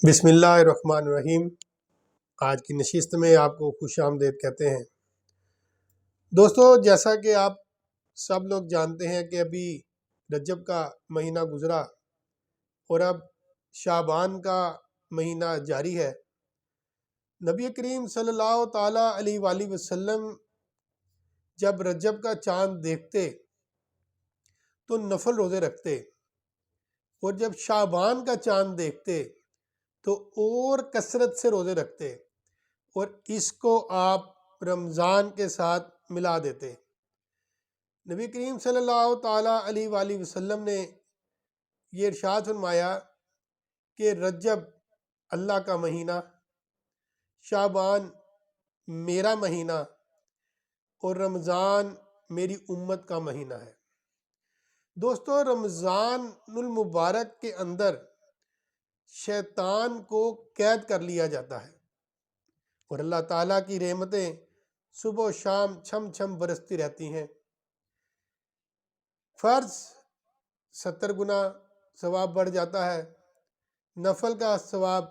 بسم اللہ الرحمن الرحیم۔ آج کی نشست میں آپ کو خوش آمدید کہتے ہیں۔ دوستو، جیسا کہ آپ سب لوگ جانتے ہیں کہ ابھی رجب کا مہینہ گزرا اور اب شعبان کا مہینہ جاری ہے۔ نبی کریم صلی اللہ تعالیٰ علیہ وآلہ وسلم جب رجب کا چاند دیکھتے تو نفل روزے رکھتے، اور جب شعبان کا چاند دیکھتے تو اور کثرت سے روزے رکھتے، اور اس کو آپ رمضان کے ساتھ ملا دیتے۔ نبی کریم صلی اللہ تعالیٰ علیہ وآلہ وسلم نے یہ ارشاد فرمایا کہ رجب اللہ کا مہینہ، شعبان میرا مہینہ، اور رمضان میری امت کا مہینہ ہے۔ دوستو، رمضان المبارک کے اندر شیطان کو قید کر لیا جاتا ہے، اور اللہ تعالیٰ کی رحمتیں صبح و شام چھم چھم برستی رہتی ہیں۔ فرض 70 گنا ثواب بڑھ جاتا ہے، نفل کا ثواب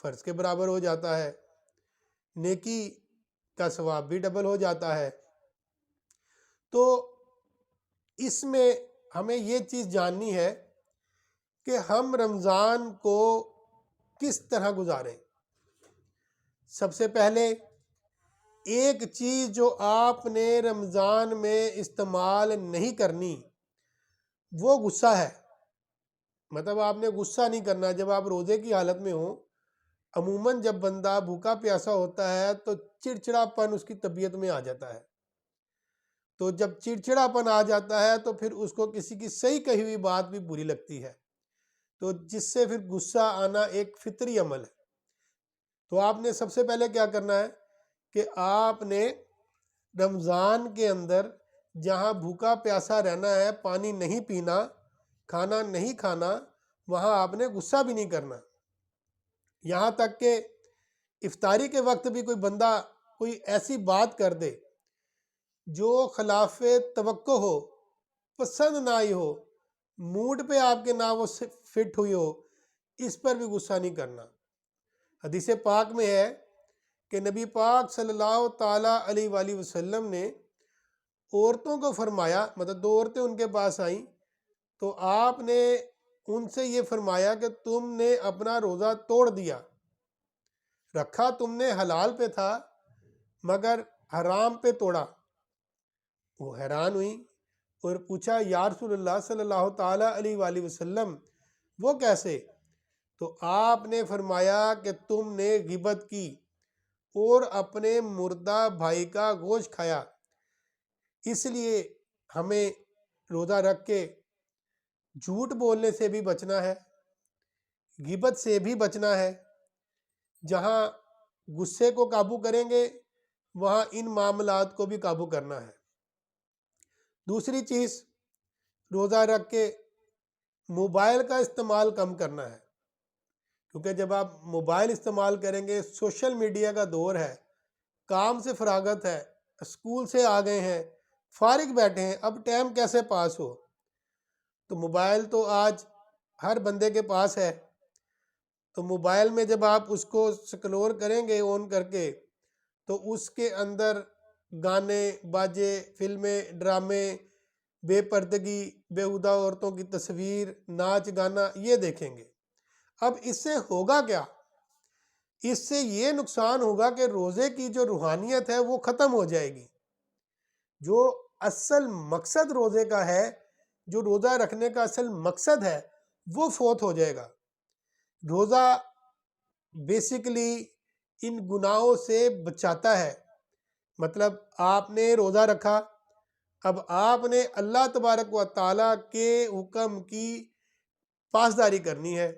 فرض کے برابر ہو جاتا ہے، نیکی کا ثواب بھی ڈبل ہو جاتا ہے۔ تو اس میں ہمیں یہ چیز جاننی ہے کہ ہم رمضان کو کس طرح گزاریں۔ سب سے پہلے ایک چیز جو آپ نے رمضان میں استعمال نہیں کرنی وہ غصہ ہے۔ مطلب آپ نے غصہ نہیں کرنا جب آپ روزے کی حالت میں ہوں۔ عموماً جب بندہ بھوکا پیاسا ہوتا ہے تو چڑچڑاپن اس کی طبیعت میں آ جاتا ہے، تو جب چڑچڑاپن آ جاتا ہے تو پھر اس کو کسی کی صحیح کہی ہوئی بات بھی بری لگتی ہے، تو جس سے پھر غصہ آنا ایک فطری عمل ہے۔ تو آپ نے سب سے پہلے کیا کرنا ہے کہ آپ نے رمضان کے اندر جہاں بھوکا پیاسا رہنا ہے، پانی نہیں پینا، کھانا نہیں کھانا، وہاں آپ نے غصہ بھی نہیں کرنا۔ یہاں تک کہ افطاری کے وقت بھی کوئی بندہ کوئی ایسی بات کر دے جو خلاف توقع ہو، پسند نہ آئی ہو، موڈ پہ آپ کے نہ وہ فٹ ہوئی ہو، اس پر بھی غصہ نہیں کرنا۔ حدیث پاک میں ہے کہ نبی پاک صلی اللہ تعالیٰ علیہ وآلہ وسلم نے عورتوں کو فرمایا، مطلب 2 عورتیں ان کے پاس آئیں تو آپ نے ان سے یہ فرمایا کہ تم نے اپنا روزہ توڑ دیا، رکھا تم نے حلال پہ تھا مگر حرام پہ توڑا۔ وہ حیران ہوئی اور پوچھا، یا رسول اللہ صلی اللہ تعالیٰ علیہ وآلہ وسلم وہ کیسے؟ تو آپ نے فرمایا کہ تم نے غیبت کی اور اپنے مردہ بھائی کا گوشت کھایا، اس لیے ہمیں روزہ رکھ کے جھوٹ بولنے سے بھی بچنا ہے، غیبت سے بھی بچنا ہے۔ جہاں غصے کو قابو کریں گے وہاں ان معاملات کو بھی قابو کرنا ہے۔ دوسری چیز، روزہ رکھ کے موبائل کا استعمال کم کرنا ہے، کیونکہ جب آپ موبائل استعمال کریں گے، سوشل میڈیا کا دور ہے، کام سے فراغت ہے، اسکول سے آ گئے ہیں، فارغ بیٹھے ہیں، اب ٹائم کیسے پاس ہو؟ تو موبائل تو آج ہر بندے کے پاس ہے، تو موبائل میں جب آپ اس کو سکرول کریں گے آن کر کے تو اس کے اندر گانے باجے، فلمیں، ڈرامے، بے پردگی، بیہودہ عورتوں کی تصویر، ناچ گانا یہ دیکھیں گے۔ اب اس سے ہوگا کیا؟ اس سے یہ نقصان ہوگا کہ روزے کی جو روحانیت ہے وہ ختم ہو جائے گی۔ جو اصل مقصد روزے کا ہے، جو روزہ رکھنے کا اصل مقصد ہے، وہ فوت ہو جائے گا۔ روزہ بیسیکلی ان گناہوں سے بچاتا ہے۔ مطلب آپ نے روزہ رکھا، اب آپ نے اللہ تبارک و تعالیٰ کے حکم کی پاسداری کرنی ہے۔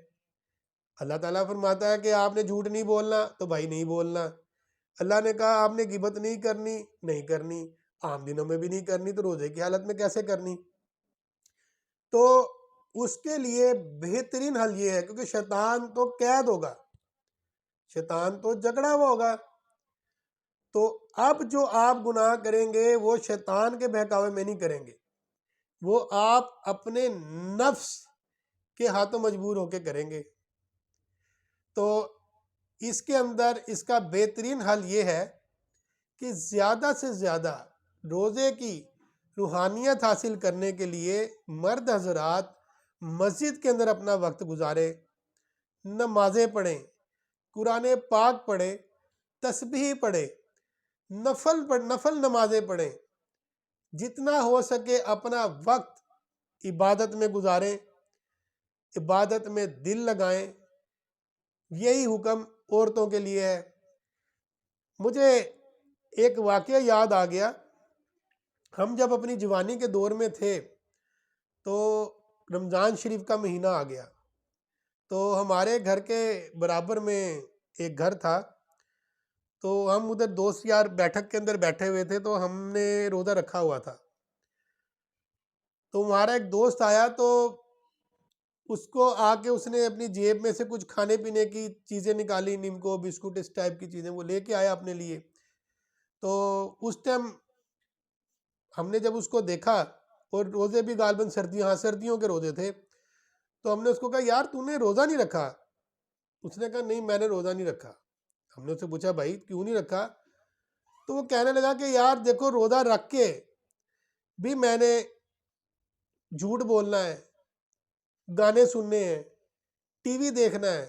اللہ تعالیٰ فرماتا ہے کہ آپ نے جھوٹ نہیں بولنا، تو بھائی نہیں بولنا۔ اللہ نے کہا آپ نے غیبت نہیں کرنی، نہیں کرنی، عام دنوں میں بھی نہیں کرنی، تو روزے کی حالت میں کیسے کرنی؟ تو اس کے لیے بہترین حل یہ ہے، کیونکہ شیطان تو قید ہوگا، شیطان تو جکڑا ہوا ہوگا، تو اب جو آپ گناہ کریں گے وہ شیطان کے بہکاوے میں نہیں کریں گے، وہ آپ اپنے نفس کے ہاتھوں مجبور ہو کے کریں گے۔ تو اس کے اندر اس کا بہترین حل یہ ہے کہ زیادہ سے زیادہ روزے کی روحانیت حاصل کرنے کے لیے مرد حضرات مسجد کے اندر اپنا وقت گزاریں، نمازیں پڑھیں، قرآن پاک پڑھیں، تسبیح پڑھیں، نفل نمازیں پڑھیں، جتنا ہو سکے اپنا وقت عبادت میں گزاریں، عبادت میں دل لگائیں۔ یہی حکم عورتوں کے لیے ہے۔ مجھے ایک واقعہ یاد آ گیا، ہم جب اپنی جوانی کے دور میں تھے تو رمضان شریف کا مہینہ آ گیا، تو ہمارے گھر کے برابر میں ایک گھر تھا، تو ہم ادھر دوست یار بیٹھک کے اندر بیٹھے ہوئے تھے، تو ہم نے روزہ رکھا ہوا تھا۔ تو ہمارا ایک دوست آیا، تو اس کو آ کے اس نے اپنی جیب میں سے کچھ کھانے پینے کی چیزیں نکالی، نمکو بسکٹ اس ٹائپ کی چیزیں وہ لے کے آیا اپنے لیے۔ تو اس ٹائم ہم نے جب اس کو دیکھا، اور روزے بھی غالباً سردیوں کے روزے تھے، تو ہم نے اس کو کہا یار تو نے روزہ نہیں رکھا؟ اس نے کہا نہیں میں نے روزہ نہیں رکھا۔ ہم نے اس سے پوچھا بھائی کیوں نہیں رکھا؟ تو وہ کہنے لگا کہ یار دیکھو روزہ رکھ کے بھی میں نے جھوٹ بولنا ہے، گانے سننے ہیں، ٹی وی دیکھنا ہے،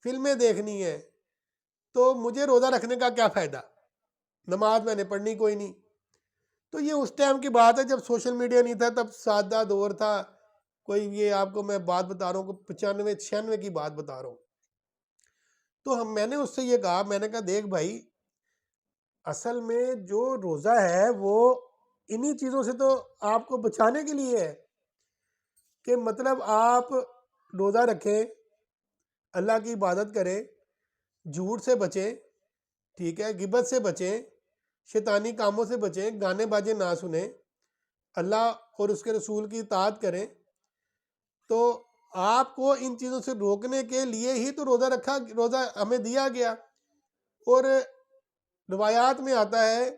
فلمیں دیکھنی ہے، تو مجھے روزہ رکھنے کا کیا فائدہ؟ نماز میں نے پڑھنی کوئی نہیں۔ تو یہ اس ٹائم کی بات ہے جب سوشل میڈیا نہیں تھا، تب سادہ دور تھا کوئی، یہ آپ کو میں بات بتا رہا ہوں 95-96 کی بات بتا رہا ہوں۔ تو میں نے اس سے یہ کہا، میں نے کہا دیکھ بھائی اصل میں جو روزہ ہے وہ انہی چیزوں سے تو آپ کو بچانے کے لیے ہے، کہ مطلب آپ روزہ رکھیں، اللہ کی عبادت کریں، جھوٹ سے بچیں، ٹھیک ہے، غیبت سے بچیں، شیطانی کاموں سے بچیں، گانے باجے نہ سنیں، اللہ اور اس کے رسول کی اطاعت کریں۔ تو آپ کو ان چیزوں سے روکنے کے لیے ہی تو روزہ ہمیں دیا گیا۔ اور روایات میں آتا ہے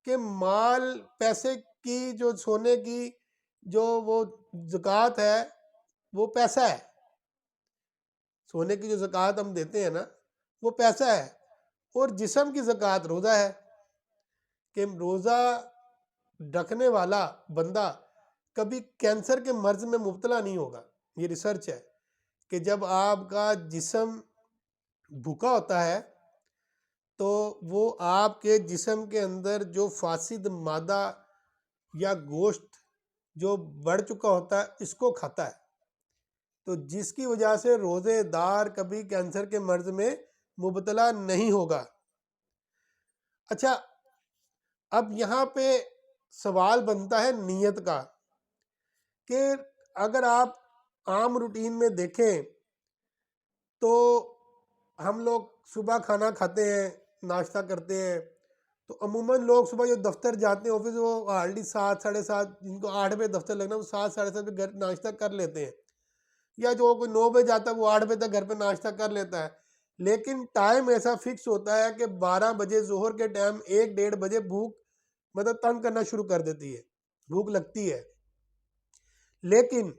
کہ مال پیسے کی جو سونے کی جو وہ زکوٰۃ ہے وہ پیسہ ہے، سونے کی جو زکوٰۃ ہم دیتے ہیں نا وہ پیسہ ہے، اور جسم کی زکوٰۃ روزہ ہے، کہ روزہ رکھنے والا بندہ کبھی کینسر کے مرض میں مبتلا نہیں ہوگا۔ یہ ریسرچ ہے کہ جب آپ کا جسم بھوکا ہوتا ہے تو وہ آپ کے جسم کے اندر جو فاسد مادہ یا گوشت جو بڑھ چکا ہوتا ہے اس کو کھاتا ہے، تو جس کی وجہ سے روزے دار کبھی کینسر کے مرض میں مبتلا نہیں ہوگا۔ اچھا، اب یہاں پہ سوال بنتا ہے نیت کا، کہ اگر آپ عام روٹین میں دیکھیں تو ہم لوگ صبح کھانا کھاتے ہیں، ناشتہ کرتے ہیں، تو عموماً لوگ صبح جو دفتر جاتے ہیں آفس، وہ ہارڈلی 7-7:30، جن کو 8 بجے دفتر لگنا وہ 7-7:30 بجے گھر ناشتہ کر لیتے ہیں، یا جو کوئی 9 بجے جاتا ہے وہ 8 بجے تک گھر پہ ناشتہ کر لیتا ہے۔ لیکن ٹائم ایسا فکس ہوتا ہے کہ 12 بجے ظہر کے ٹائم 1-1:30 بجے بھوک مطلب تنگ کرنا شروع کر دیتی ہے، بھوک لگتی ہے۔ لیکن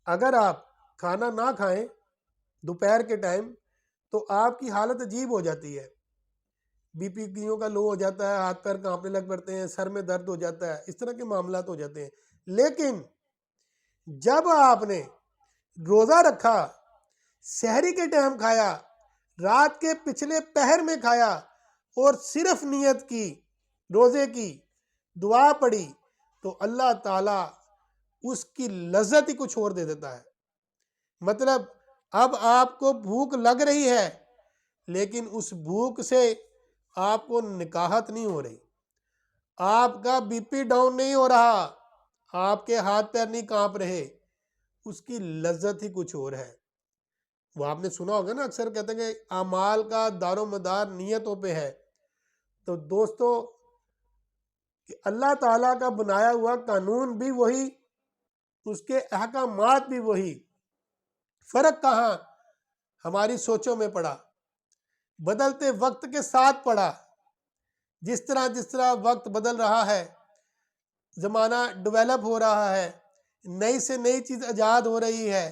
اگر آپ کھانا نہ کھائیں دوپہر کے ٹائم تو آپ کی حالت عجیب ہو جاتی ہے، بی پی کئیوں کا لو ہو جاتا ہے، ہاتھ پیر کانپنے لگ پڑتے ہیں، سر میں درد ہو جاتا ہے، اس طرح کے معاملات ہو جاتے ہیں۔ لیکن جب آپ نے روزہ رکھا، سحری کے ٹائم کھایا، رات کے پچھلے پہر میں کھایا، اور صرف نیت کی روزے کی، دعا پڑھی، تو اللہ تعالیٰ اس کی لذت ہی کچھ اور دے دیتا ہے۔ مطلب اب آپ کو بھوک لگ رہی ہے، لیکن اس بھوک سے آپ کو نکاہت نہیں ہو رہی، آپ کا بی پی ڈاؤن نہیں ہو رہا، آپ کے ہاتھ پیر نہیں کانپ رہے، اس کی لذت ہی کچھ اور ہے۔ وہ آپ نے سنا ہوگا نا، اکثر کہتے ہیں کہ اعمال کا دار و مدار نیتوں پہ ہے۔ تو دوستو، کہ اللہ تعالیٰ کا بنایا ہوا قانون بھی وہی، اس کے احکامات بھی وہی، فرق کہاں ہماری سوچوں میں پڑا، بدلتے وقت کے ساتھ پڑا۔ جس طرح وقت بدل رہا ہے، زمانہ ڈیولپ ہو رہا ہے، نئی سے نئی چیز ایجاد ہو رہی ہے،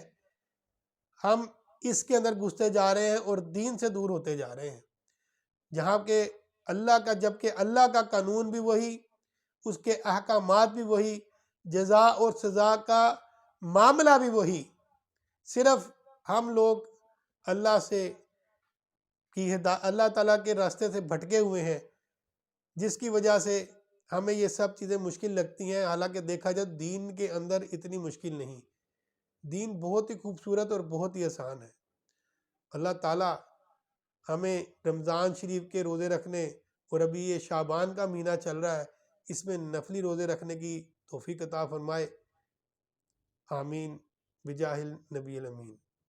ہم اس کے اندر گھستے جا رہے ہیں اور دین سے دور ہوتے جا رہے ہیں، جہاں کہ جبکہ اللہ کا قانون بھی وہی، اس کے احکامات بھی وہی، جزا اور سزا کا معاملہ بھی وہی، صرف ہم لوگ اللہ اللہ تعالیٰ کے راستے سے بھٹکے ہوئے ہیں، جس کی وجہ سے ہمیں یہ سب چیزیں مشکل لگتی ہیں۔ حالانکہ دیکھا جائے دین کے اندر اتنی مشکل نہیں، دین بہت ہی خوبصورت اور بہت ہی آسان ہے۔ اللہ تعالیٰ ہمیں رمضان شریف کے روزے رکھنے، اور ابھی یہ شعبان کا مہینہ چل رہا ہے، اس میں نفلی روزے رکھنے کی توفیق عطا فرمائے، آمین بجاہ النبی الامین۔